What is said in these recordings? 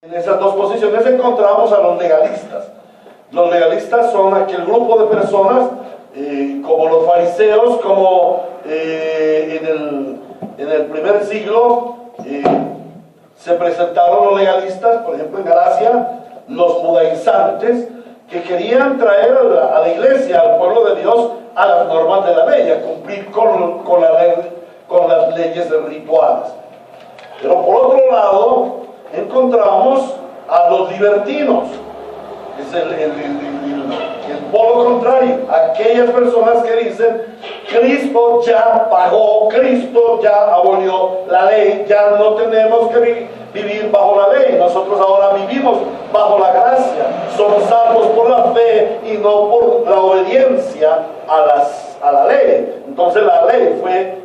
En esas dos posiciones encontramos a los legalistas. Los legalistas son aquel grupo de personas, como los fariseos, como en el primer siglo se presentaron los legalistas, por ejemplo en Galacia, los judaizantes, que querían traer a la iglesia, al pueblo de Dios, a las normas de la ley, a cumplir con las leyes rituales. Pero por otro lado, encontramos a los libertinos, es el polo contrario, aquellas personas que dicen: Cristo ya pagó, Cristo ya abolió la ley, ya no tenemos que vivir bajo la ley, nosotros ahora vivimos bajo la gracia, somos salvos por la fe y no por la obediencia a la ley. Entonces la ley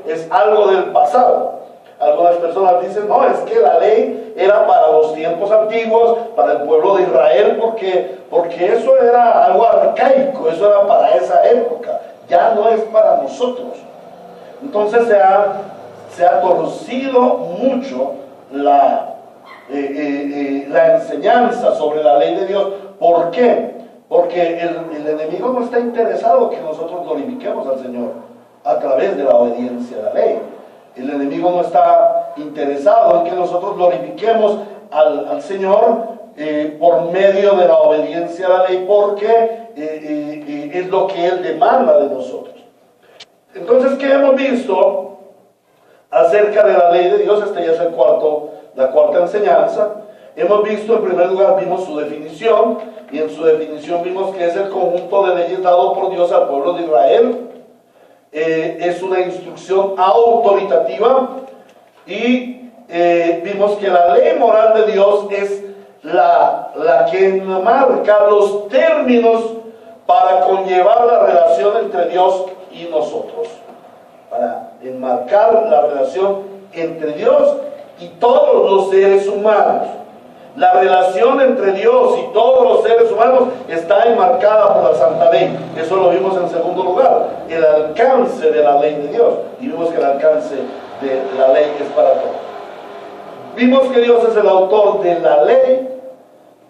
es algo del pasado. Algunas personas dicen: no, es que la ley era para los tiempos antiguos, para el pueblo de Israel, porque eso era algo arcaico, eso era para esa época, ya no es para nosotros. Entonces se ha torcido mucho la enseñanza sobre la ley de Dios. ¿Por qué? Porque el enemigo no está interesado que nosotros glorifiquemos al Señor a través de la obediencia a la ley. El enemigo no está interesado en que nosotros glorifiquemos al Señor por medio de la obediencia a la ley, porque es lo que Él demanda de nosotros. Entonces, ¿qué hemos visto acerca de la ley de Dios? Esta ya es la cuarta enseñanza. Hemos visto, en primer lugar, vimos su definición, y en su definición vimos que es el conjunto de leyes dado por Dios al pueblo de Israel. Es una instrucción autoritativa, y vimos que la ley moral de Dios es la que marca los términos para conllevar la relación entre Dios y nosotros, para enmarcar la relación entre Dios y todos los seres humanos. La relación entre Dios y todos los seres humanos está enmarcada por la Santa Ley. Eso lo vimos en segundo lugar, el alcance de la ley de Dios. Y vimos que el alcance de la ley es para todos. Vimos que Dios es el autor de la ley,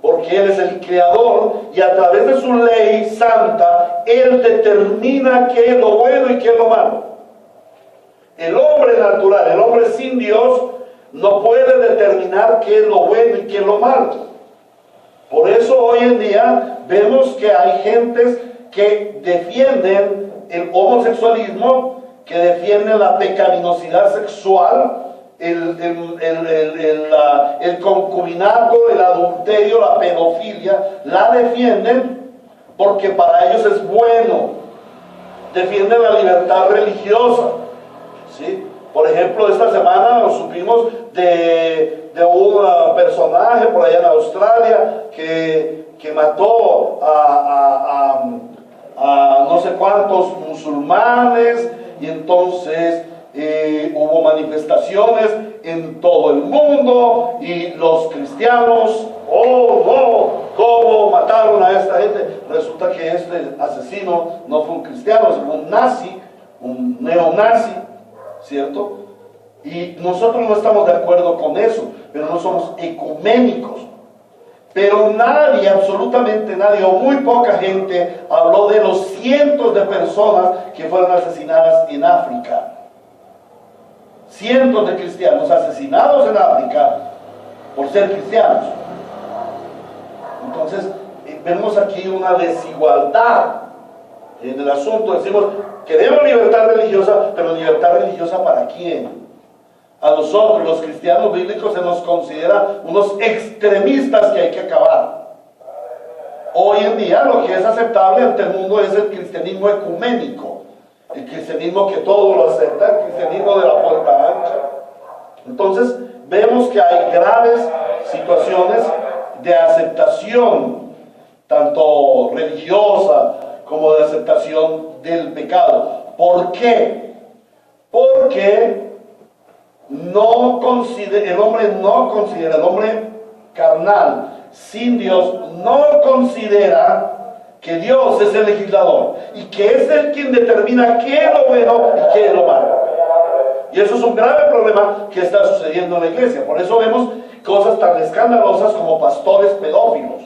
porque Él es el creador, y a través de su ley santa, Él determina qué es lo bueno y qué es lo malo. El hombre natural, el hombre sin Dios, no puede determinar qué es lo bueno y qué es lo malo. Por eso hoy en día vemos que hay gentes que defienden el homosexualismo, que defienden la pecaminosidad sexual, el concubinato, el adulterio, la pedofilia. La defienden porque para ellos es bueno. Defienden la libertad religiosa, ¿sí? Por ejemplo, esta semana supimos de un personaje por allá en Australia que mató a no sé cuántos musulmanes, y entonces hubo manifestaciones en todo el mundo, y los cristianos: oh no, ¿cómo mataron a esta gente? Resulta que este asesino no fue un cristiano, sino un nazi, un neonazi, ¿cierto? Y nosotros no estamos de acuerdo con eso, pero no somos ecuménicos. Pero nadie, absolutamente nadie, o muy poca gente, habló de los cientos de personas que fueron asesinadas en África. Cientos de cristianos asesinados en África por ser cristianos. Entonces, vemos aquí una desigualdad en el asunto. Decimos: queremos libertad religiosa, pero libertad religiosa ¿para quién? A nosotros, los cristianos bíblicos, se nos considera unos extremistas que hay que acabar. Hoy en día lo que es aceptable ante el mundo es el cristianismo ecuménico, el cristianismo que todo lo acepta, el cristianismo de la puerta ancha. Entonces vemos que hay graves situaciones de aceptación, tanto religiosa como de aceptación del pecado. ¿Por qué? Porque el hombre carnal, sin Dios, no considera que Dios es el legislador y que es el quien determina qué es lo bueno y qué es lo malo. Y eso es un grave problema que está sucediendo en la iglesia. Por eso vemos cosas tan escandalosas como pastores pedófilos,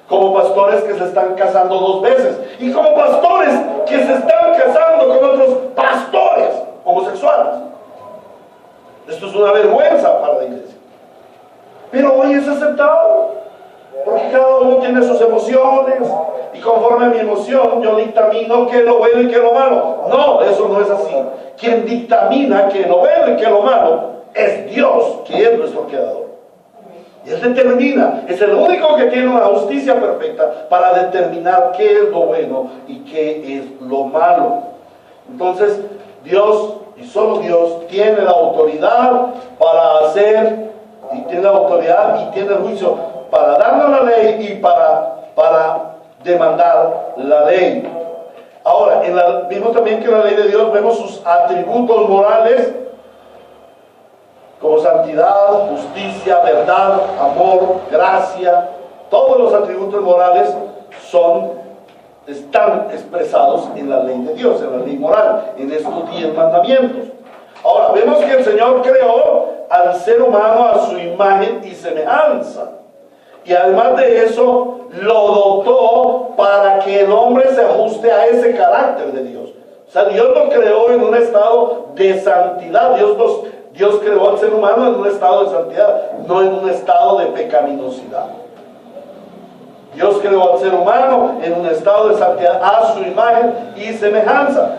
como pastores que se están casando 2 veces, y como pastores que se están casando con otros pastores homosexuales. Esto es una vergüenza para la iglesia. Pero hoy es aceptado, porque cada uno tiene sus emociones, y conforme a mi emoción yo dictamino qué es lo bueno y qué es lo malo. No, eso no es así. Quien dictamina qué es lo bueno y qué es lo malo es Dios, que es nuestro creador. Y Él determina, es el único que tiene una justicia perfecta para determinar qué es lo bueno y qué es lo malo. Entonces, Dios, y solo Dios, tiene la autoridad para hacer, y tiene la autoridad y tiene el juicio para darnos la ley y para demandar la ley. Ahora, vimos también que en la ley de Dios vemos sus atributos morales, como santidad, justicia, verdad, amor, gracia. Todos los atributos morales están expresados en la ley de Dios, en la ley moral, en estos 10 mandamientos. Ahora, vemos que el Señor creó al ser humano a su imagen y semejanza. Y además de eso, lo dotó para que el hombre se ajuste a ese carácter de Dios. O sea, Dios lo creó en un estado de santidad. Dios creó al ser humano en un estado de santidad, no en un estado de pecaminosidad. Dios creó al ser humano en un estado de santidad a su imagen y semejanza.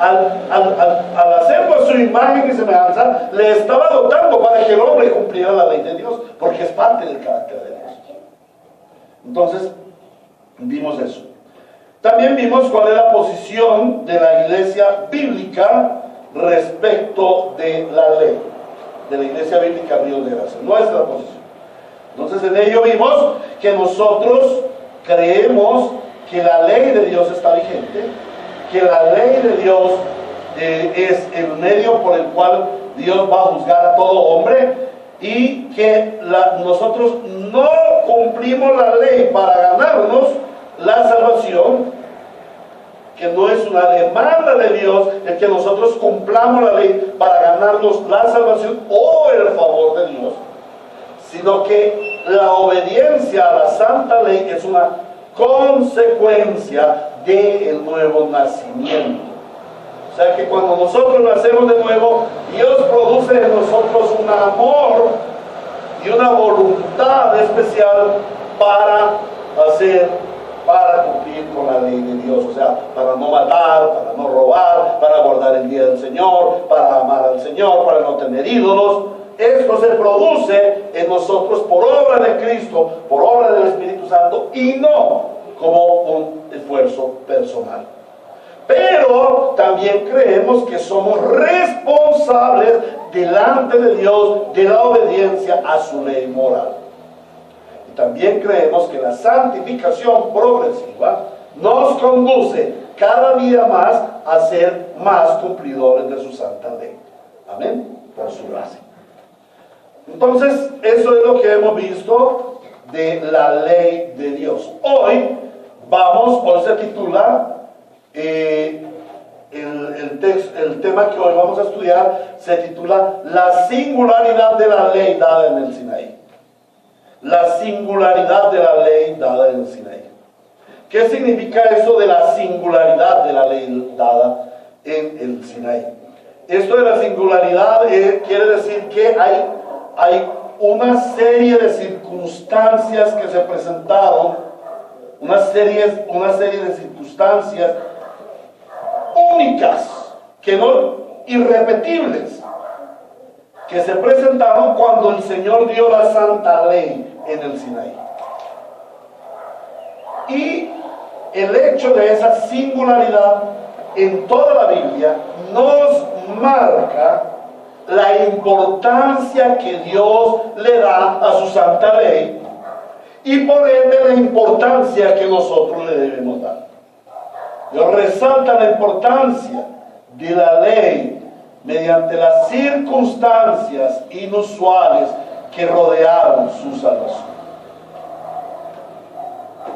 Al hacerlo a su imagen y semejanza, le estaba dotando para que el hombre cumpliera la ley de Dios, porque es parte del carácter de Dios. Entonces, vimos eso. También vimos cuál es la posición de la iglesia bíblica respecto de la ley, de la iglesia bíblica Río de Gracia, nuestra posición. Entonces en ello vimos que nosotros creemos que la ley de Dios está vigente, que la ley de Dios es el medio por el cual Dios va a juzgar a todo hombre, y que nosotros no cumplimos la ley para ganarnos la salvación, que no es una demanda de Dios el que nosotros cumplamos la ley para ganarnos la salvación o el favor de Dios, sino que la obediencia a la santa ley es una consecuencia del nuevo nacimiento. O sea que cuando nosotros nacemos de nuevo, Dios produce en nosotros un amor y una voluntad especial para cumplir con la ley de Dios. O sea, para no matar, para no robar, para guardar el día del Señor, para amar al Señor, para no tener ídolos. Esto se produce en nosotros por obra de Cristo, por obra del Espíritu Santo, y no como un esfuerzo personal. Pero también creemos que somos responsables delante de Dios de la obediencia a su ley moral. Y también creemos que la santificación progresiva nos conduce cada día más a ser más cumplidores de su santa ley. Amén. Por su gracia. Entonces, eso es lo que hemos visto de la ley de Dios. Hoy se titula el tema que hoy vamos a estudiar se titula la singularidad de la ley dada en el Sinaí. La singularidad de la ley dada en el Sinaí. ¿Qué significa eso de la singularidad de la ley dada en el Sinaí? Esto de la singularidad quiere decir que hay una serie de circunstancias que se presentaron, una serie de circunstancias únicas, irrepetibles, que se presentaron cuando el Señor dio la santa ley en el Sinaí. Y el hecho de esa singularidad en toda la Biblia nos marca la importancia que Dios le da a su santa ley y por ende la importancia que nosotros le debemos dar. Dios resalta la importancia de la ley mediante las circunstancias inusuales que rodearon su salvación.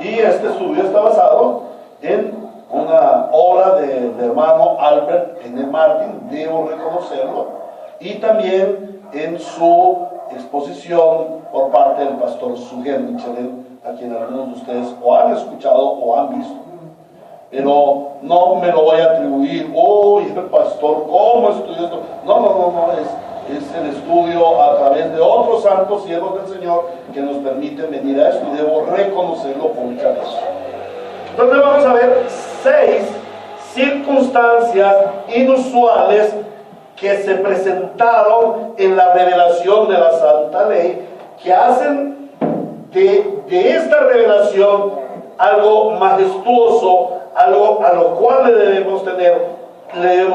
Y este estudio está basado en una obra del hermano Albert N. Martin, debo reconocerlo, y también en su exposición por parte del pastor Suger Michelin, a quien algunos de ustedes o han escuchado o han visto. Pero no me lo voy a atribuir, uy, el pastor, ¿cómo estudió esto? No, es el estudio a través de otros santos siervos del Señor que nos permiten venir a esto y debo reconocerlo públicamente. Entonces vamos a ver 6 circunstancias inusuales que se presentaron en la revelación de la Santa Ley, que hacen de esta revelación algo majestuoso, algo a lo cual le debemos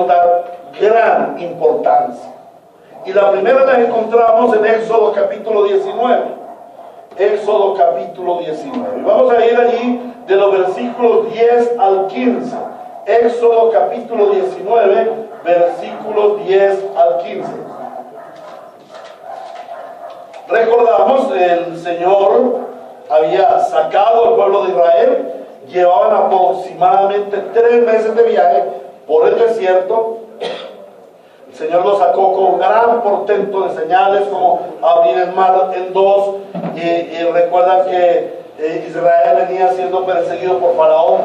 dar gran importancia. Y la primera la encontramos en Éxodo capítulo 19. Éxodo capítulo 19. Y vamos a ir allí de los versículos 10 al 15. Éxodo capítulo 19, versículos 10 al 15. Recordamos, el Señor había sacado al pueblo de Israel, llevaban aproximadamente 3 meses de viaje por el desierto. El Señor los sacó con gran portento de señales, como abrir el mar en 2, y recuerdan que Israel venía siendo perseguido por Faraón.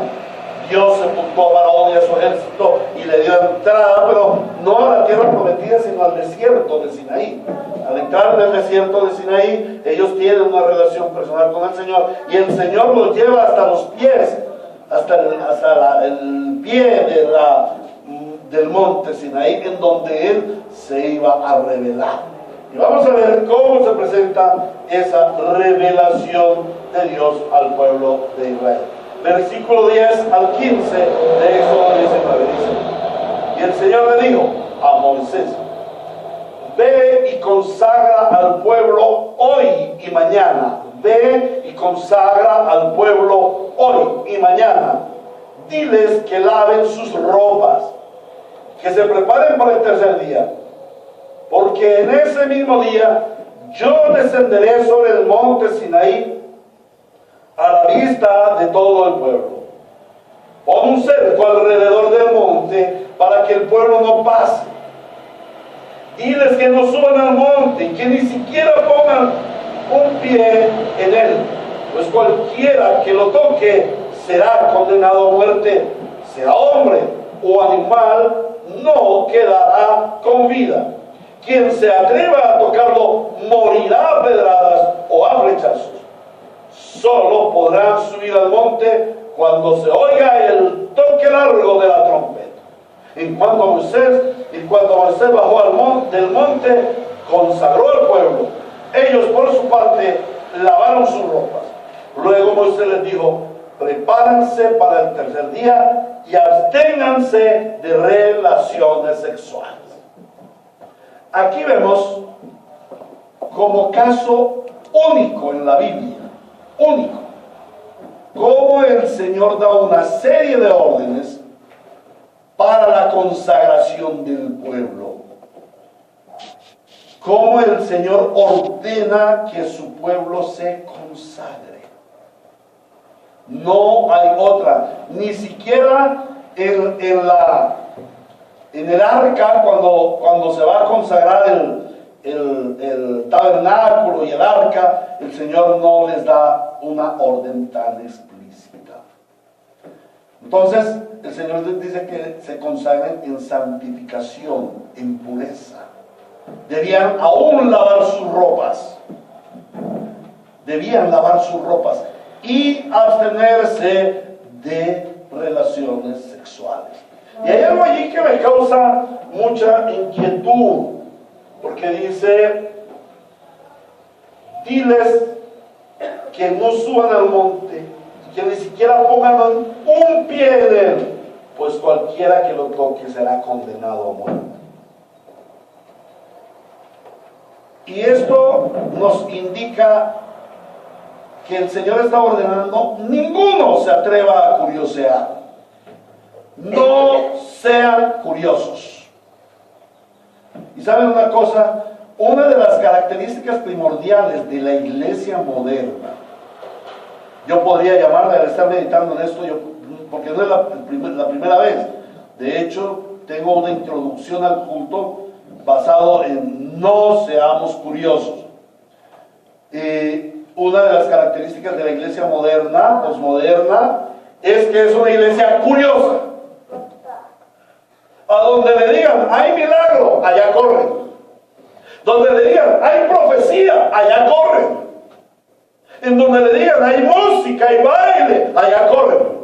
Dios sepultó a Faraón y a su ejército y le dio entrada, pero no a la tierra prometida, sino al desierto de Sinaí. Al entrar en el desierto de Sinaí, ellos tienen una relación personal con el Señor, y el Señor los lleva hasta los pies, hasta el pie del monte Sinaí, en donde Él se iba a revelar. Y vamos a ver cómo se presenta esa revelación de Dios al pueblo de Israel. Versículo 10 al 15 de Éxodo 19 dice: y el Señor le dijo a Moisés: ve y consagra al pueblo hoy y mañana. Ve y consagra al pueblo hoy y mañana. Diles que laven sus ropas, que se preparen para el tercer día, porque en ese mismo día yo descenderé sobre el monte Sinaí a la vista de todo el pueblo. Pon un cerco alrededor del monte para que el pueblo no pase. Diles que no suban al monte y que ni siquiera pongan un pie en él, pues cualquiera que lo toque será condenado a muerte, sea hombre o animal, no quedará con vida. Quien se atreva a tocarlo morirá a pedradas o a flechazos. Solo podrán subir al monte cuando se oiga el toque largo de la trompeta. En cuanto a Moisés bajó del monte, consagró al pueblo. Ellos por su parte lavaron sus ropas. Luego Moisés les dijo: prepárense para el tercer día y absténganse de relaciones sexuales. Aquí vemos como caso único en la Biblia, único, cómo el Señor da una serie de órdenes para la consagración del pueblo. Cómo el Señor ordena que su pueblo se consagre. No hay otra, ni siquiera en el arca, cuando se va a consagrar el tabernáculo y el arca, el Señor no les da una orden tan explícita. Entonces el Señor les dice que se consagren en santificación, en pureza. Debían aún lavar sus ropas, y abstenerse de relaciones sexuales. Y hay algo allí que me causa mucha inquietud, porque dice: diles que no suban al monte y que ni siquiera pongan un pie en él, pues cualquiera que lo toque será condenado a muerte. Y esto nos indica que el Señor está ordenando: ninguno se atreva a curiosear. No sean curiosos. Y saben una cosa, una de las características primordiales de la iglesia moderna, yo podría llamarla, al estar meditando en esto, porque no es la primera vez. De hecho, tengo una introducción al culto basado en no seamos curiosos. Una de las características de la iglesia moderna, posmoderna, es que es una iglesia curiosa. A donde le digan, hay milagro, allá corren. Donde le digan, hay profecía, allá corren. En donde le digan, hay música y baile, allá corren.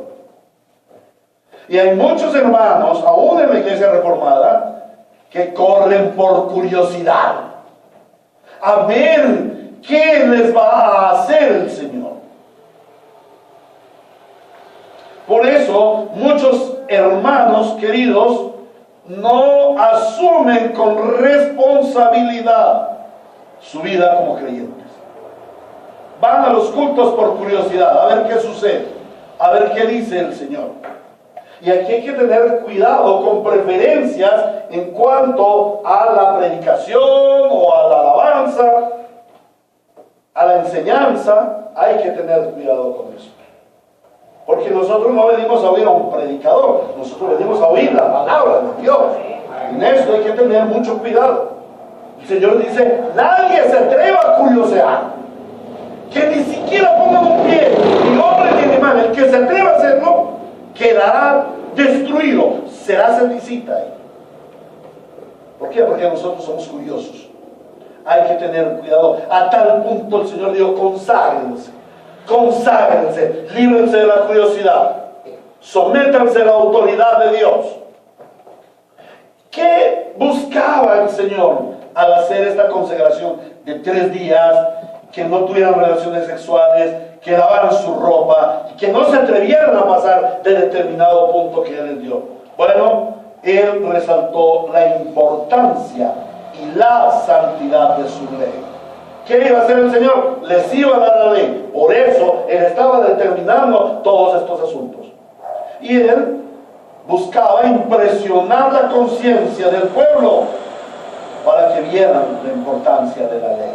Y hay muchos hermanos, aún en la iglesia reformada, que corren por curiosidad. A ver qué les va a hacer el Señor. Por eso, muchos hermanos queridos no asumen con responsabilidad su vida como creyentes. Van a los cultos por curiosidad, a ver qué sucede, a ver qué dice el Señor. Y aquí hay que tener cuidado con preferencias en cuanto a la predicación o a la alabanza, a la enseñanza. Hay que tener cuidado con eso. Porque nosotros no venimos a oír a un predicador, nosotros venimos a oír la palabra de Dios. En esto hay que tener mucho cuidado. El Señor dice, nadie se atreva a curiosear. Que ni siquiera pongan un pie, ni hombre ni animal. El que se atreva a hacerlo, quedará destruido, será ceticita ahí. ¿Por qué? Porque nosotros somos curiosos. Hay que tener cuidado. A tal punto el Señor dijo, conságrense. Conságrense, líbrense de la curiosidad, sométanse a la autoridad de Dios. ¿Qué buscaba el Señor al hacer esta consagración de 3 días? Que no tuvieran relaciones sexuales, que lavaran su ropa, que no se atrevieran a pasar de determinado punto que Él les dio. Bueno, Él resaltó la importancia y la santidad de su ley. ¿Qué iba a hacer el Señor? Les iba a dar la ley. Por eso Él estaba determinando todos estos asuntos. Y Él buscaba impresionar la conciencia del pueblo para que vieran la importancia de la ley.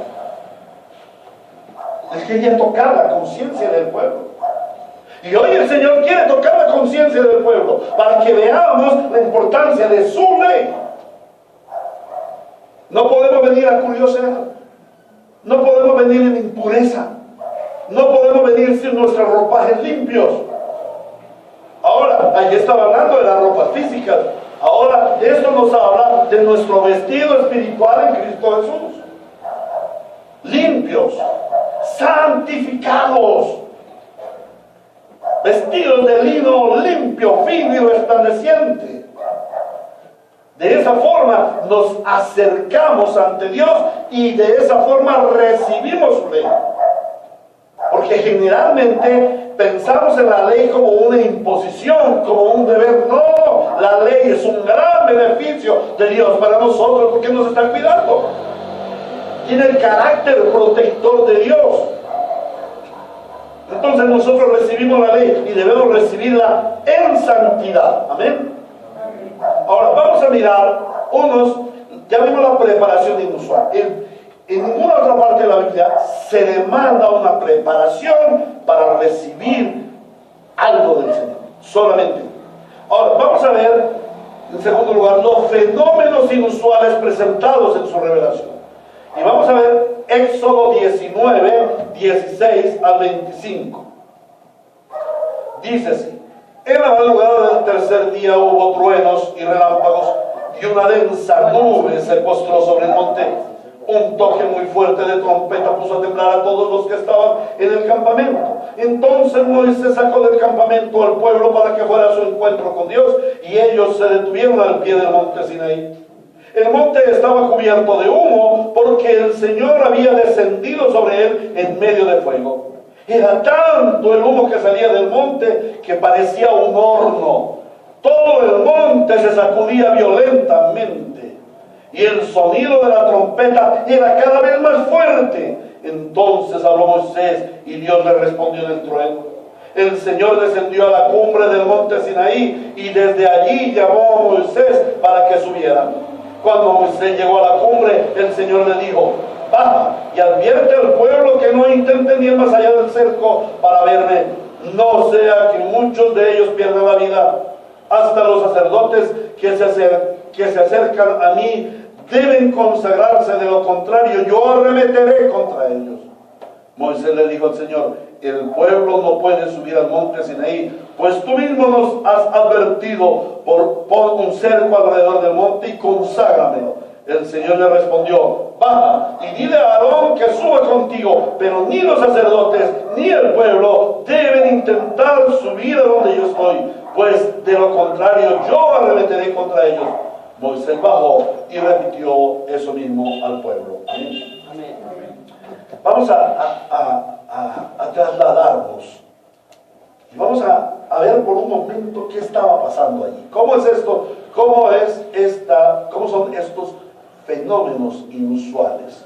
Él quería tocar la conciencia del pueblo. Y hoy el Señor quiere tocar la conciencia del pueblo para que veamos la importancia de su ley. No podemos venir a curiosear. No podemos venir en impureza. No podemos venir sin nuestros ropajes limpios. Ahora, allí estaba hablando de las ropas físicas. Ahora, esto nos habla de nuestro vestido espiritual en Cristo Jesús. Limpios, santificados, vestidos de lino limpio, fino y resplandeciente. De esa forma nos acercamos ante Dios y de esa forma recibimos su ley. Porque generalmente pensamos en la ley como una imposición, como un deber. No, la ley es un gran beneficio de Dios para nosotros porque nos está cuidando. Tiene el carácter protector de Dios. Entonces nosotros recibimos la ley y debemos recibirla en santidad. Amén. Ahora vamos a mirar ya vimos la preparación inusual. En ninguna otra parte de la Biblia se demanda una preparación para recibir algo del Señor. Solamente. Ahora vamos a ver, en segundo lugar, los fenómenos inusuales presentados en su revelación. Y vamos a ver Éxodo 19, 16 al 25. Dice así: en la madrugada del tercer día hubo truenos y relámpagos, y una densa nube se postró sobre el monte. Un toque muy fuerte de trompeta puso a temblar a todos los que estaban en el campamento. Entonces Moisés sacó del campamento al pueblo para que fuera a su encuentro con Dios, y ellos se detuvieron al pie del monte Sinaí. El monte estaba cubierto de humo porque el Señor había descendido sobre él en medio de fuego. Era tanto el humo que salía del monte que parecía un horno. Todo el monte se sacudía violentamente y el sonido de la trompeta era cada vez más fuerte. Entonces habló Moisés y Dios le respondió en el trueno. El Señor descendió a la cumbre del monte Sinaí y desde allí llamó a Moisés para que subiera. Cuando Moisés llegó a la cumbre, el Señor le dijo: baja y advierte al pueblo que no intenten ir más allá del cerco para verme, no sea que muchos de ellos pierdan la vida. Hasta los sacerdotes que se acercan a mí deben consagrarse, de lo contrario yo arremeteré contra ellos. Moisés le dijo al Señor: el pueblo no puede subir al monte Sinaí, pues tú mismo nos has advertido, pon un cerco alrededor del monte y conságramelo. El Señor le respondió: baja y dile a Aarón que suba contigo, pero ni los sacerdotes ni el pueblo deben intentar subir a donde yo estoy, pues de lo contrario yo arremeteré contra ellos. Moisés bajó y repitió eso mismo al pueblo. Amén. Amén. Vamos a trasladarnos y vamos a ver por un momento qué estaba pasando allí. ¿Cómo es esto? ¿Cómo son estos fenómenos inusuales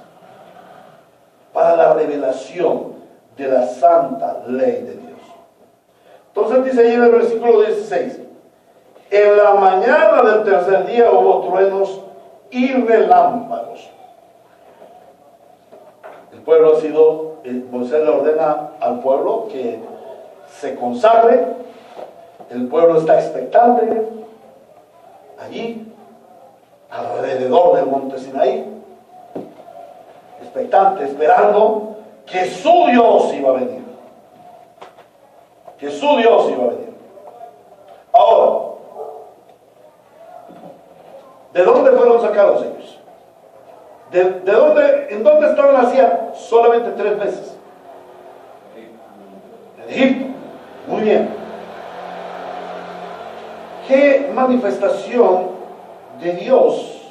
para la revelación de la santa ley de Dios? Entonces dice ahí en el versículo 16: en la mañana del tercer día hubo truenos y relámpagos. El pueblo Moisés le ordena al pueblo que se consagre. El pueblo está expectante allí alrededor del monte Sinaí, expectante, esperando que su Dios iba a venir, que su Dios iba a venir. Ahora, ¿de dónde fueron sacados ellos? ¿En dónde estaban hacía solamente 3 meses? En Egipto. Muy bien. ¿Qué manifestación de Dios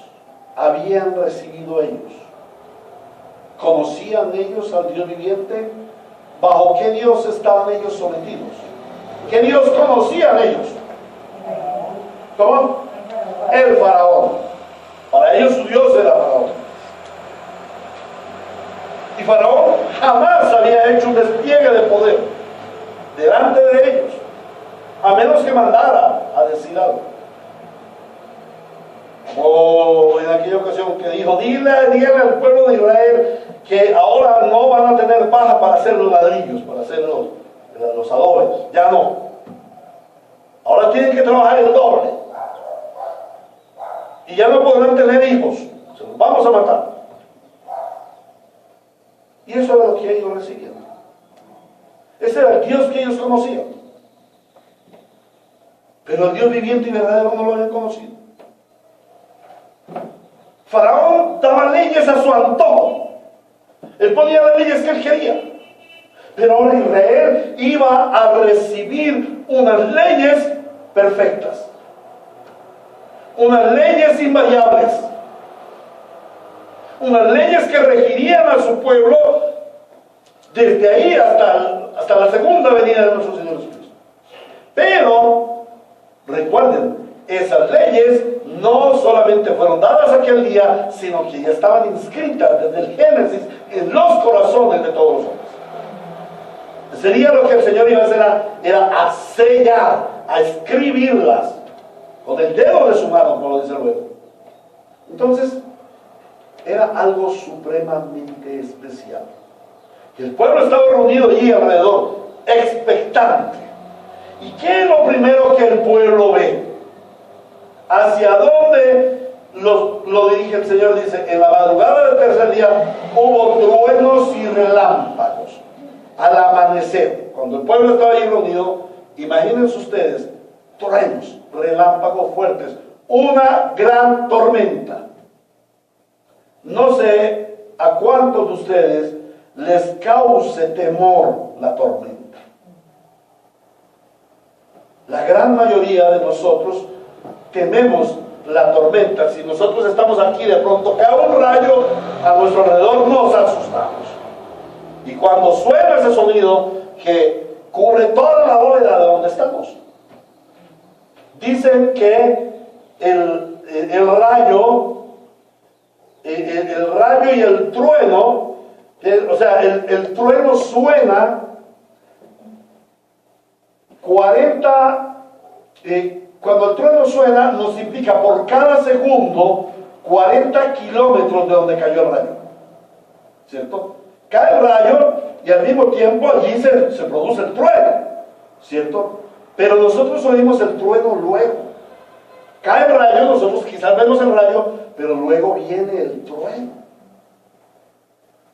habían recibido ellos? ¿Conocían ellos al Dios viviente? ¿Bajo qué Dios estaban ellos sometidos? ¿Qué Dios conocían ellos? ¿Cómo? El faraón. Para ellos su Dios era faraón. Y faraón jamás había hecho un despliegue de poder delante de ellos, a menos que mandara a decir algo. O en aquella ocasión que dijo: dile al pueblo de Israel que ahora no van a tener paja para hacer los ladrillos, para hacer los adobes. Ya no. Ahora tienen que trabajar el doble. Y ya no podrán tener hijos. Se los vamos a matar. Y eso era lo que ellos recibían. Ese era el Dios que ellos conocían. Pero el Dios viviente y verdadero no lo habían conocido. Faraón daba leyes a su antojo. Él ponía las leyes que él quería. Pero ahora Israel iba a recibir unas leyes perfectas, unas leyes invariables, unas leyes que regirían a su pueblo desde ahí hasta la segunda venida de nuestro Señor Jesucristo. Pero recuerden, esas leyes no solamente fueron dadas aquel día, sino que ya estaban inscritas desde el Génesis en los corazones de todos los hombres. Sería lo que el Señor iba a hacer, era a sellar, a escribirlas con el dedo de su mano, como lo dice luego. Entonces, era algo supremamente especial. El pueblo estaba reunido allí alrededor, expectante. ¿Y qué es lo primero que el pueblo ve? ¿Hacia dónde lo dirige el Señor? Dice: en la madrugada del tercer día hubo truenos y relámpagos. Al amanecer, cuando el pueblo estaba allí reunido, imagínense ustedes, truenos, relámpagos fuertes, una gran tormenta. No sé a cuántos de ustedes les cause temor la tormenta. La gran mayoría de nosotros tememos la tormenta. Si nosotros estamos aquí, de pronto cae un rayo a nuestro alrededor, nos asustamos. Y cuando suena ese sonido que cubre toda la bóveda de donde estamos, dicen que el rayo y el trueno, el trueno suena 40, cuando el trueno suena nos implica por cada segundo 40 kilómetros de donde cayó el rayo, ¿cierto? Cae el rayo y al mismo tiempo allí se produce el trueno, ¿cierto? Pero nosotros oímos el trueno luego. Cae el rayo, nosotros quizás vemos el rayo, pero luego viene el trueno.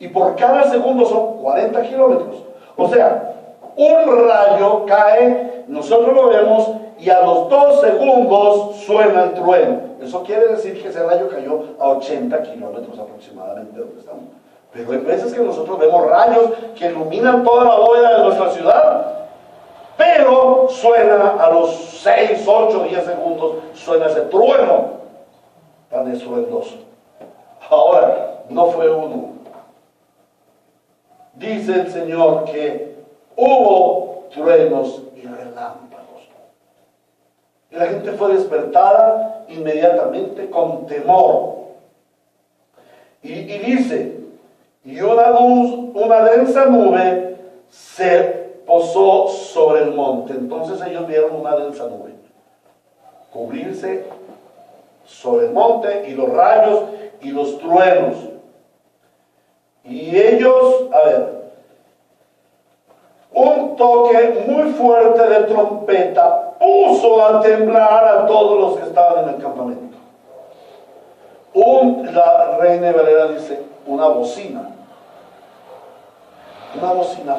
Y por cada segundo son 40 kilómetros. O sea, un rayo cae, nosotros lo vemos, y a los 2 segundos suena el trueno. Eso quiere decir que ese rayo cayó a 80 kilómetros aproximadamente de donde estamos. Pero hay veces que nosotros vemos rayos que iluminan toda la bóveda de nuestra ciudad, pero suena a los 6, 8, 10 segundos, suena ese trueno tan estruendoso. Ahora, no fue uno. Dice el Señor que hubo truenos y relámpagos. Y la gente fue despertada inmediatamente con temor. Y dice, y una densa nube se posó sobre el monte. Entonces ellos vieron una densa nube cubrirse sobre el monte, y los rayos y los truenos. Y ellos, un toque muy fuerte de trompeta puso a temblar a todos los que estaban en el campamento. La Reina Valera dice, una bocina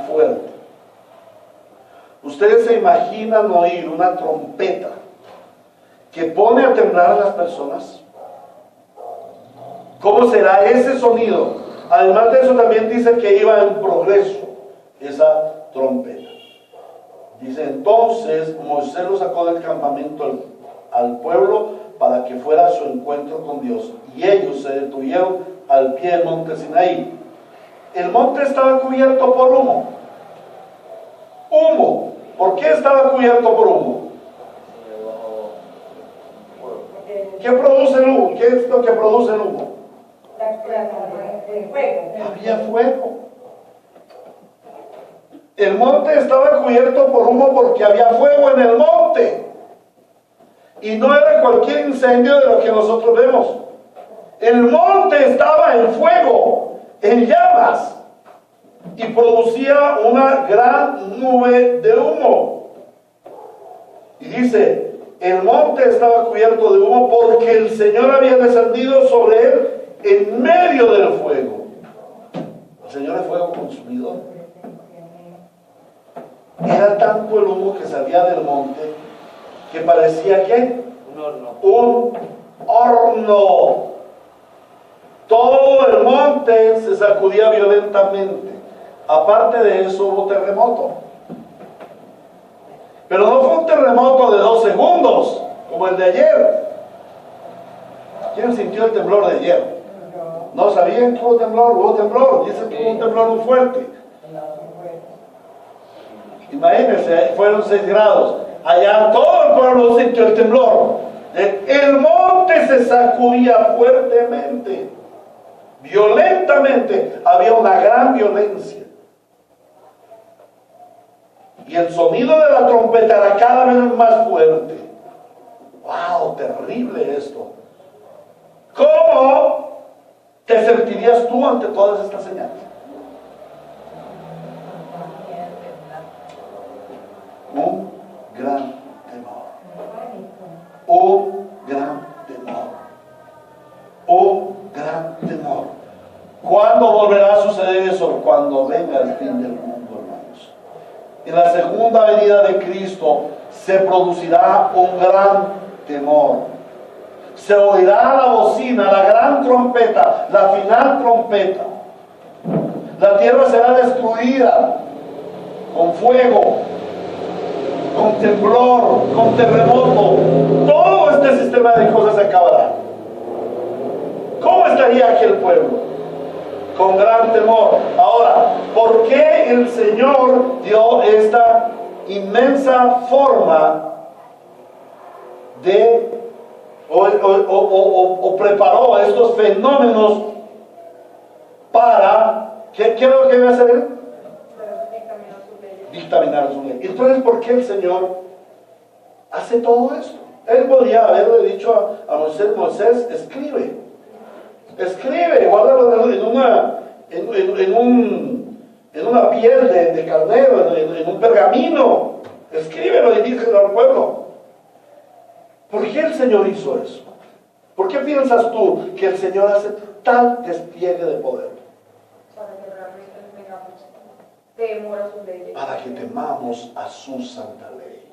fuerte. Ustedes se imaginan oír una trompeta que pone a temblar a las personas. ¿Cómo será ese sonido? Además de eso, también dice que iba en progreso esa trompeta. Dice, entonces Moisés lo sacó del campamento al pueblo para que fuera a su encuentro con Dios, y ellos se detuvieron al pie del monte Sinaí. El monte estaba cubierto por humo. ¿Por qué estaba cubierto por humo? ¿Qué produce el humo? ¿Qué es lo que produce el humo? El fuego. Había fuego. El monte estaba cubierto por humo porque había fuego en el monte. Y no era cualquier incendio de lo que nosotros vemos. El monte estaba en fuego, en llamas, y producía una gran nube de humo. Y dice, el monte estaba cubierto de humo porque el Señor había descendido sobre él en medio del fuego. El Señor es fuego consumidor. Era tanto el humo que salía del monte que parecía ¿qué? Un horno. Todo el monte se sacudía violentamente. Aparte de eso hubo terremoto. Pero no fue un terremoto de 2 segundos como el de ayer. ¿Quién sintió el temblor de ayer? No sabían que hubo temblor. Dicen que hubo un temblor muy fuerte. Imagínense, fueron 6 grados. Allá todo el pueblo sintió el temblor. El monte se sacudía fuertemente, violentamente. Había una gran violencia. Y el sonido de la trompeta era cada vez más fuerte. ¡Wow! Terrible esto. ¿Cómo te sentirías tú ante todas estas señales? Un gran temor. Un gran temor. Un gran temor. ¿Cuándo volverá a suceder eso? Cuando venga el fin del mundo, hermanos. En la segunda venida de Cristo se producirá un gran temor. Se oirá la bocina, la gran trompeta, la final trompeta. La tierra será destruida con fuego, con temblor, con terremoto. Todo este sistema de cosas se acabará. ¿Cómo estaría aquel pueblo? Con gran temor. Ahora, ¿por qué el Señor dio esta inmensa forma de o preparó estos fenómenos para ¿qué es lo que iba a hacer él? Dictaminar su ley. Entonces, ¿por qué el Señor hace todo esto? Él podía haberle dicho a Moisés, escribe, guárdalo en una piel de carnero, en un pergamino, escríbelo y díselo al pueblo. ¿Por qué el Señor hizo eso? ¿Por qué piensas tú que el Señor hace tal despliegue de poder? Para temor a sus leyes. Para que temamos a su santa ley.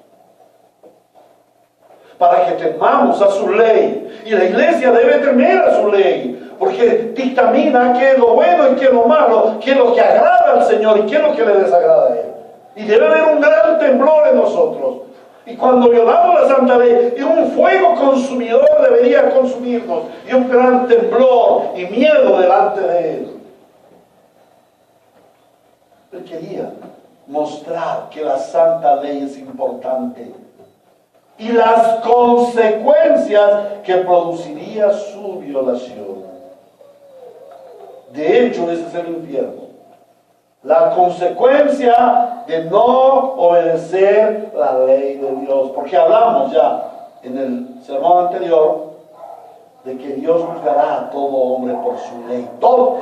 Para que temamos a su ley. Y la iglesia debe temer a su ley, porque dictamina qué es lo bueno y qué es lo malo, qué es lo que agrada al Señor y qué es lo que le desagrada a Él. Y debe haber un gran temblor en nosotros. Y cuando violamos la santa ley, y un fuego consumidor debería consumirnos, y un gran temblor y miedo delante de Él. Él quería mostrar que la santa ley es importante y las consecuencias que produciría su violación. De hecho, ese es el infierno. La consecuencia de no obedecer la ley de Dios. Porque hablamos ya en el sermón anterior de que Dios juzgará a todo hombre por su ley. Todos.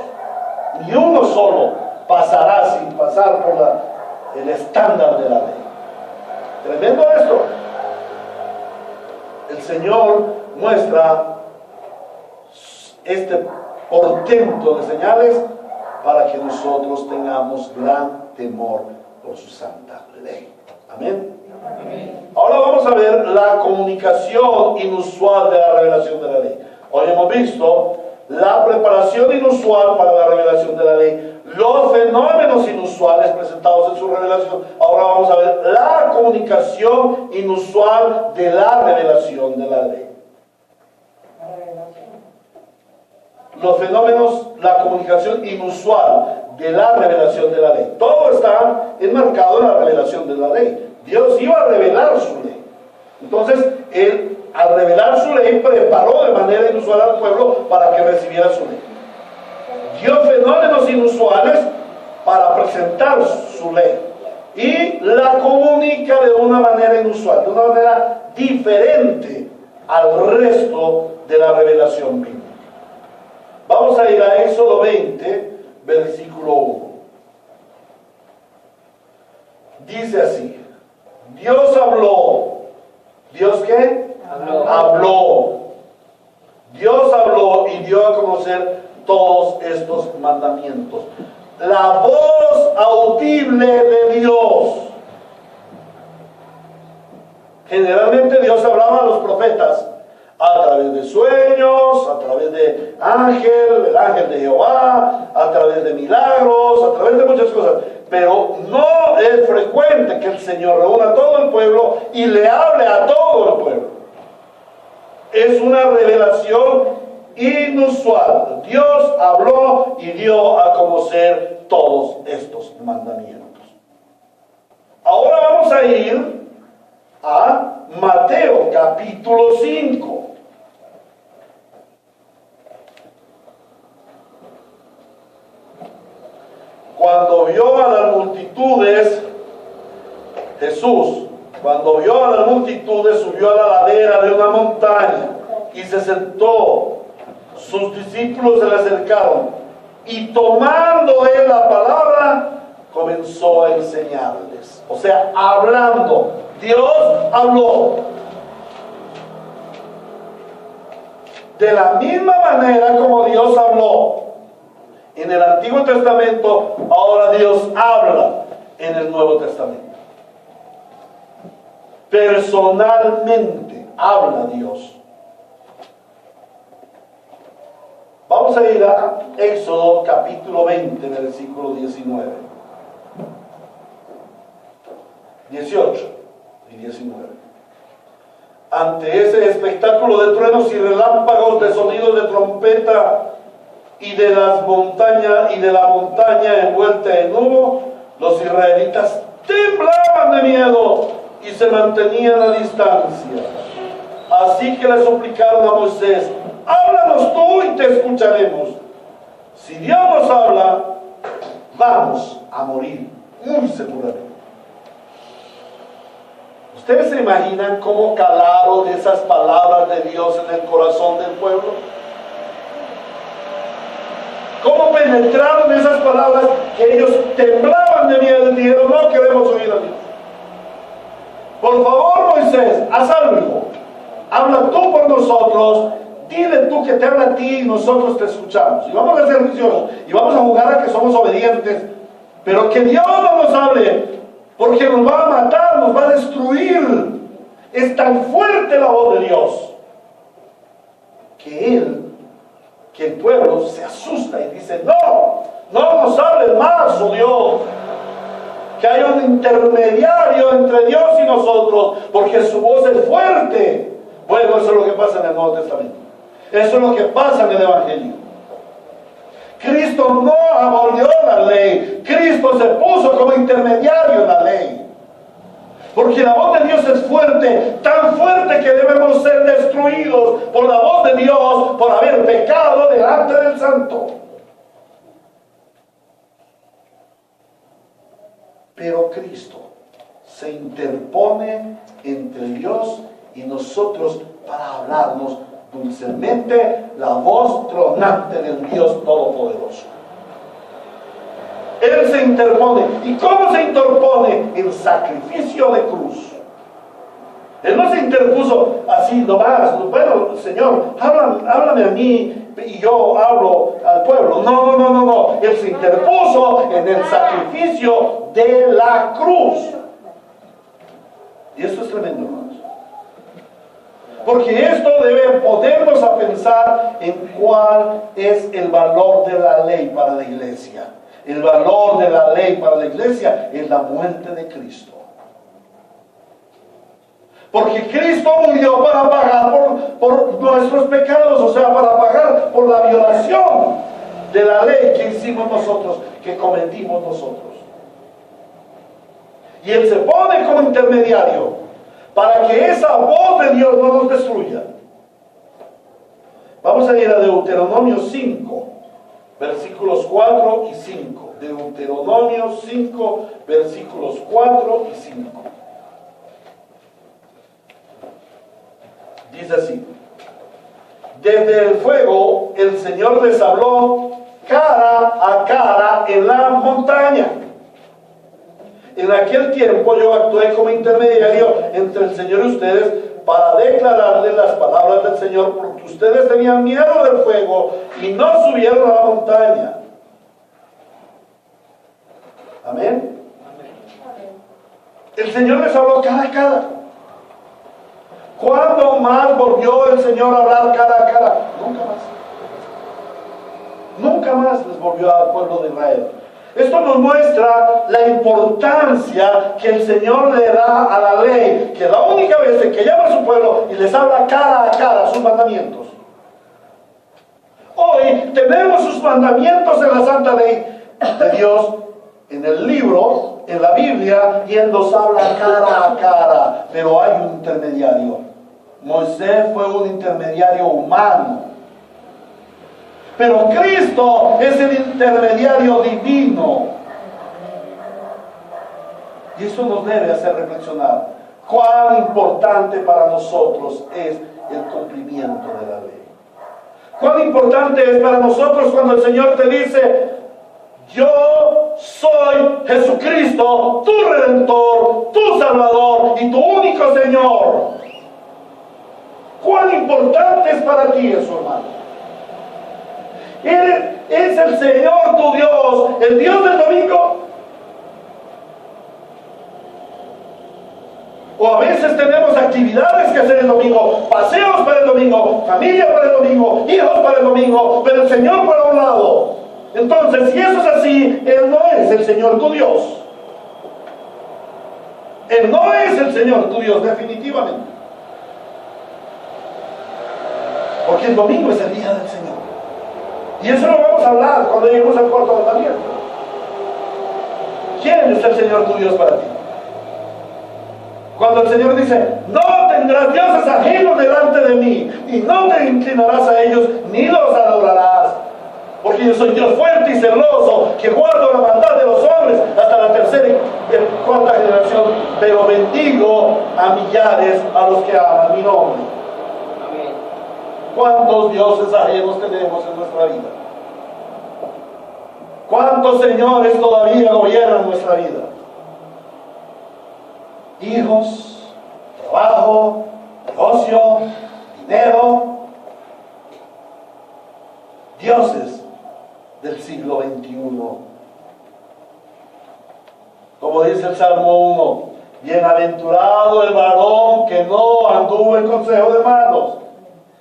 Ni uno solo pasará sin pasar por el estándar de la ley. Tremendo esto. El Señor muestra este portento de señales para que nosotros tengamos gran temor por su santa ley. Amén. Amén. Ahora vamos a ver la comunicación inusual de la revelación de la ley. Hoy hemos visto la preparación inusual para la revelación de la ley, los fenómenos inusuales presentados en su revelación. Ahora vamos a ver la comunicación inusual de la revelación de la ley. Los fenómenos, la comunicación inusual de la revelación de la ley. Todo está enmarcado en la revelación de la ley. Dios iba a revelar su ley. Entonces, Él, al revelar su ley, preparó de manera inusual al pueblo para que recibiera su ley. Dio fenómenos inusuales para presentar su ley. Y la comunica de una manera inusual, de una manera diferente al resto de la revelación bíblica. Vamos a ir a Éxodo 20, versículo 1. Dice así: Dios habló. ¿Dios qué? Habló. Dios habló y dio a conocer todos estos mandamientos. La voz audible de Dios. Generalmente Dios hablaba a los profetas a través de sueños, a través de el ángel de Jehová, a través de milagros, a través de muchas cosas. Pero no es frecuente que el Señor reúna a todo el pueblo y le hable a todo el pueblo. Es una revelación inusual. Dios habló y dio a conocer todos estos mandamientos. Ahora vamos a ir a Mateo capítulo 5. Cuando vio a las multitudes, Jesús, cuando vio a las multitudes, subió a la ladera de una montaña y se sentó. Sus discípulos se le acercaron y tomando él la palabra, comenzó a enseñarles. O sea, hablando. Dios habló. De la misma manera como Dios habló en el Antiguo Testamento, ahora Dios habla en el Nuevo Testamento. Personalmente habla Dios. Vamos a ir a Éxodo capítulo 20, versículo 19. 18 y 19. Ante ese espectáculo de truenos y relámpagos, de sonidos de trompeta y de las montañas y de la montaña envuelta en humo, los israelitas temblaban de miedo y se mantenían a distancia. Así que le suplicaron a Moisés: háblanos tú y te escucharemos. Si Dios nos habla, vamos a morir muy seguramente. ¿Ustedes se imaginan cómo calaron esas palabras de Dios en el corazón del pueblo? ¿Cómo penetraron esas palabras que ellos temblaban de miedo y dijeron: no queremos oír a Dios? Por favor, Moisés, haz algo. Habla tú por nosotros. Dile tú que te habla a ti y nosotros te escuchamos. Y vamos a ser juiciosos. Y vamos a jugar a que somos obedientes Pero que Dios no nos hable, porque nos va a matar, nos va a destruir. Es tan fuerte la voz de Dios que el pueblo se asusta y dice: no nos hables más, oh Dios, que hay un intermediario entre Dios y nosotros, porque su voz es fuerte. Bueno, eso es lo que pasa en el Nuevo Testamento, eso es lo que pasa en el Evangelio. Cristo no abolió la ley, Cristo se puso como intermediario en la ley. Porque la voz de Dios es fuerte, tan fuerte que debemos ser destruidos por la voz de Dios por haber pecado delante del Santo. Pero Cristo se interpone entre Dios y nosotros para hablarnos dulcemente la voz tronante del Dios Todopoderoso. Él se interpone. ¿Y cómo se interpone? En sacrificio de cruz. Él no se interpuso así nomás. Bueno, Señor, háblame a mí y yo hablo al pueblo. No. Él se interpuso en el sacrificio de la cruz. Y esto es tremendo, hermanos. Porque esto debe ponernos a pensar en cuál es el valor de la ley para la iglesia. El valor de la ley para la iglesia es la muerte de Cristo. Porque Cristo murió para pagar por nuestros pecados, o sea, para pagar por la violación de la ley que hicimos nosotros, que cometimos nosotros. Y Él se pone como intermediario para que esa voz de Dios no nos destruya. Vamos a ir a Deuteronomio 5. Versículos 4 y 5. Deuteronomio 5, versículos 4 y 5. Dice así: desde el fuego el Señor les habló cara a cara en la montaña. En aquel tiempo yo actué como intermediario entre el Señor y ustedes para declararles las palabras del Señor, porque ustedes tenían miedo del fuego y no subieron a la montaña. Amén. El Señor les habló cara a cara. ¿Cuándo más volvió el Señor a hablar cara a cara? Nunca más. Nunca más les volvió al pueblo de Israel. Esto nos muestra la importancia que el Señor le da a la ley, que la única vez en que llama a su pueblo y les habla cara a cara sus mandamientos. Hoy tenemos sus mandamientos en la santa ley de Dios, en el libro, en la Biblia, y Él nos habla cara a cara, pero hay un intermediario. Moisés fue un intermediario humano. Pero Cristo es el intermediario divino. Y eso nos debe hacer reflexionar cuán importante para nosotros es el cumplimiento de la ley. Cuán importante es para nosotros cuando el Señor te dice: yo soy Jesucristo, tu Redentor, tu Salvador y tu único Señor. Cuán importante es para ti eso, hermano. Él es el Señor tu Dios, el Dios del domingo. O a veces tenemos actividades que hacer el domingo, paseos para el domingo, familia para el domingo, hijos para el domingo, pero el Señor para un lado. Entonces, si eso es así, Él no es el Señor tu Dios. Él no es el Señor tu Dios, definitivamente. Porque el domingo es el día del Señor. Y eso lo vamos a hablar cuando lleguemos al cuarto mandamiento. ¿Quién es el Señor tu Dios para ti? Cuando el Señor dice: no tendrás dioses ajenos delante de mí, y no te inclinarás a ellos, ni los adorarás. Porque yo soy Dios fuerte y celoso, que guardo la maldad de los hombres hasta la tercera y cuarta generación, pero bendigo a millares a los que aman mi nombre. ¿Cuántos dioses ajenos tenemos en nuestra vida? ¿Cuántos señores todavía gobiernan nuestra vida? Hijos, trabajo, negocio, dinero. Dioses del siglo XXI. Como dice el Salmo 1, bienaventurado el varón que no anduvo en consejo de malos,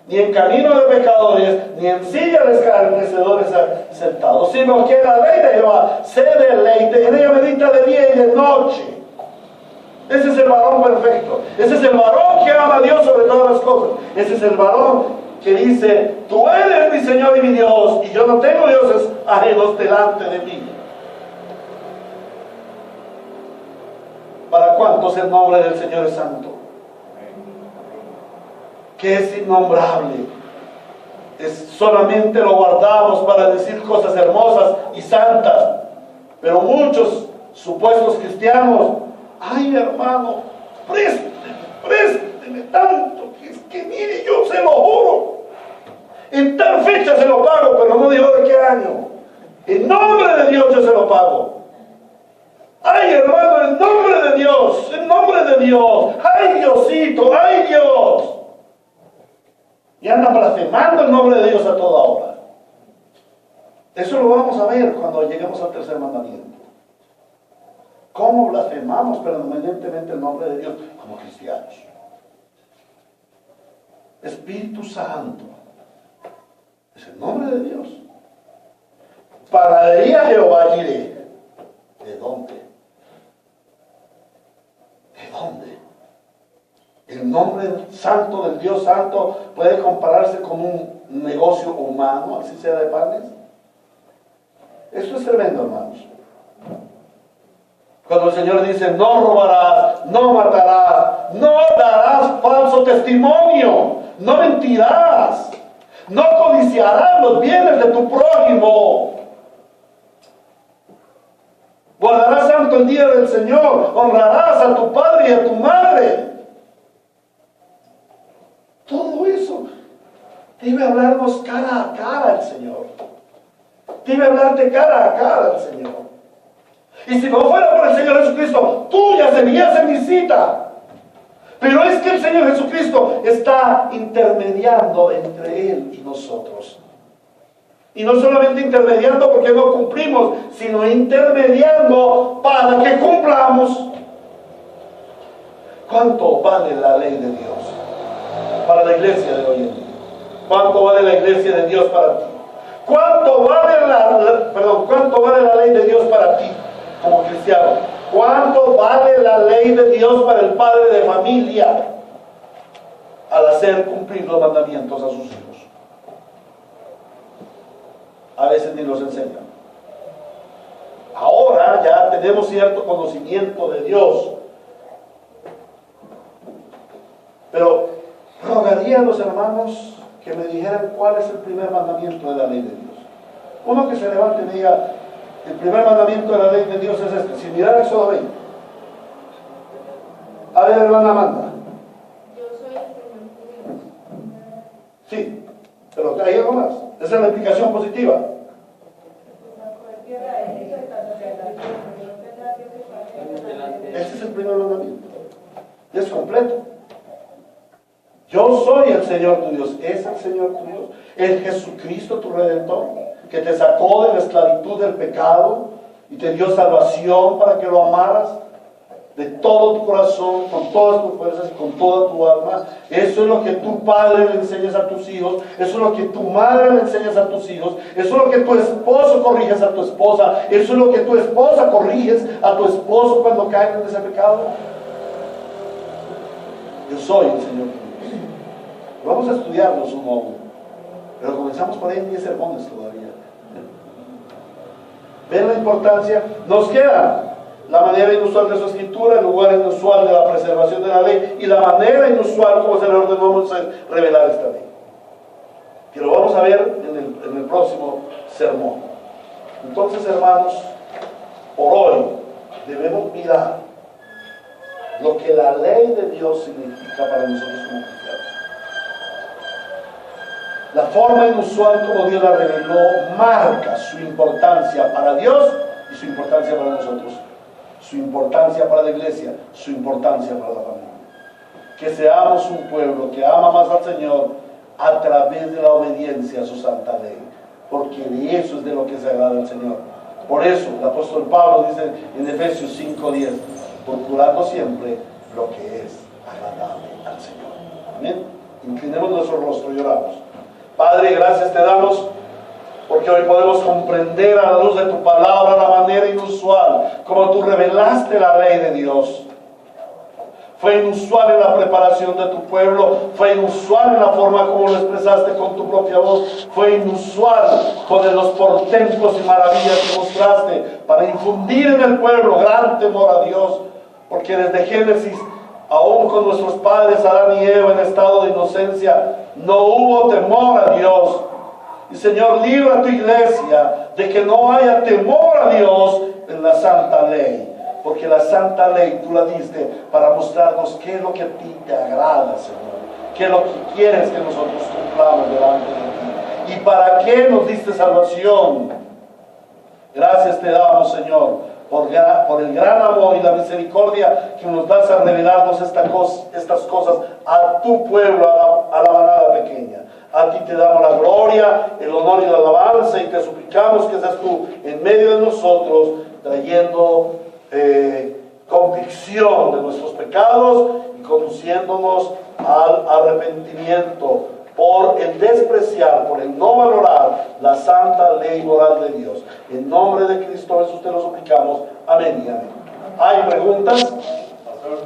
ni en camino de pecadores, ni en silla de escarnecedores sentado, sino que en la ley de Jehová se deleite, en ella medita de día y de noche. Ese es el varón perfecto. Ese es el varón que ama a Dios sobre todas las cosas. Ese es el varón que dice, tú eres mi Señor y mi Dios, y yo no tengo dioses ajenos delante de mí. ¿Para cuántos el nombre del Señor es santo? Que es innombrable. Solamente lo guardamos para decir cosas hermosas y santas. Pero muchos supuestos cristianos, ay hermano, présteme tanto, que mire, yo se lo juro, en tal fecha se lo pago, pero no digo de qué año. En nombre de Dios yo se lo pago. Ay hermano, en nombre de Dios, en nombre de Dios, ay Diosito, ay Dios. Y andan blasfemando el nombre de Dios a toda hora. Eso lo vamos a ver cuando lleguemos al tercer mandamiento. ¿Cómo blasfemamos permanentemente el nombre de Dios como cristianos? Espíritu Santo es el nombre de Dios. Para ir a Jehová diré, ¿de dónde? ¿De dónde? El nombre santo del Dios santo puede compararse con un negocio humano, así sea de panes. Esto es tremendo, hermanos. Cuando el Señor dice, no robarás, no matarás, no darás falso testimonio, no mentirás, no codiciarás los bienes de tu prójimo. Guardarás santo el día del Señor, honrarás a tu padre y a tu madre. Todo eso debe hablarnos cara a cara el Señor. Debe hablarte cara a cara el Señor. Y si no fuera por el Señor Jesucristo, tú ya serías en mi cita. Pero es que el Señor Jesucristo está intermediando entre Él y nosotros. Y no solamente intermediando porque no cumplimos, sino intermediando para que cumplamos. ¿Cuánto vale la ley de Dios para la iglesia de hoy en día? ¿Cuánto vale la iglesia de Dios para ti? ¿Cuánto vale la ley de Dios para ti como cristiano? ¿Cuánto vale la ley de Dios para el padre de familia al hacer cumplir los mandamientos a sus hijos? A veces ni los enseñan. Ahora ya tenemos cierto conocimiento de Dios, pero rogaría a los hermanos que me dijeran cuál es el primer mandamiento de la ley de Dios. Uno que se levante y me diga, el primer mandamiento de la ley de Dios es este, sin mirar Éxodo 20. A ver, hermana Amanda. Yo soy el Señor tu Dios. Sí, pero hay algo más. Esa es la implicación positiva. Ese es el primer mandamiento. Es completo. Yo soy el Señor tu Dios. Es el Señor tu Dios. Es Jesucristo tu Redentor, que te sacó de la esclavitud del pecado y te dio salvación para que lo amaras de todo tu corazón, con todas tus fuerzas y con toda tu alma. Eso es lo que tu padre le enseñas a tus hijos, eso es lo que tu madre le enseñas a tus hijos, eso es lo que tu esposo corriges a tu esposa, eso es lo que tu esposa corriges a tu esposo cuando caen en ese pecado. Yo soy el Señor tu Dios. Vamos a estudiarlos uno a uno, pero comenzamos por ahí en 10 sermones todavía. ¿Ven la importancia? Nos queda la manera inusual de su escritura, el lugar inusual de la preservación de la ley y la manera inusual como se le ordenó a Moisés revelar esta ley, que lo vamos a ver en el próximo sermón. Entonces, hermanos, por hoy debemos mirar lo que la ley de Dios significa para nosotros como cristianos. La forma inusual como Dios la reveló marca su importancia para Dios y su importancia para nosotros, su importancia para la iglesia, su importancia para la familia. Que seamos un pueblo que ama más al Señor a través de la obediencia a su santa ley, porque de eso es de lo que se agrada al Señor. Por eso el apóstol Pablo dice en Efesios 5:10, procurando siempre lo que es agradable al Señor. Amén. Inclinemos nuestro rostro y oramos. Padre, gracias te damos porque hoy podemos comprender a la luz de tu palabra la manera inusual como tú revelaste la ley de Dios. Fue inusual en la preparación de tu pueblo, fue inusual en la forma como lo expresaste con tu propia voz, fue inusual con los portentos y maravillas que mostraste para infundir en el pueblo gran temor a Dios, porque desde Génesis, aún con nuestros padres Adán y Eva en estado de inocencia, no hubo temor a Dios. Y Señor, libra a tu iglesia de que no haya temor a Dios en la santa ley. Porque la santa ley tú la diste para mostrarnos qué es lo que a ti te agrada, Señor. Qué es lo que quieres que nosotros cumplamos delante de ti. Y para qué nos diste salvación. Gracias te damos, Señor, por el gran amor y la misericordia que nos das a revelarnos estas cosas a tu pueblo, a la manada pequeña. A ti te damos la gloria, el honor y la alabanza, y te suplicamos que seas tú en medio de nosotros, trayendo convicción de nuestros pecados y conduciéndonos al arrepentimiento por el despreciar, por el no valorar la santa ley moral de Dios. En nombre de Cristo Jesús te lo suplicamos. Amén y amén. ¿Hay preguntas?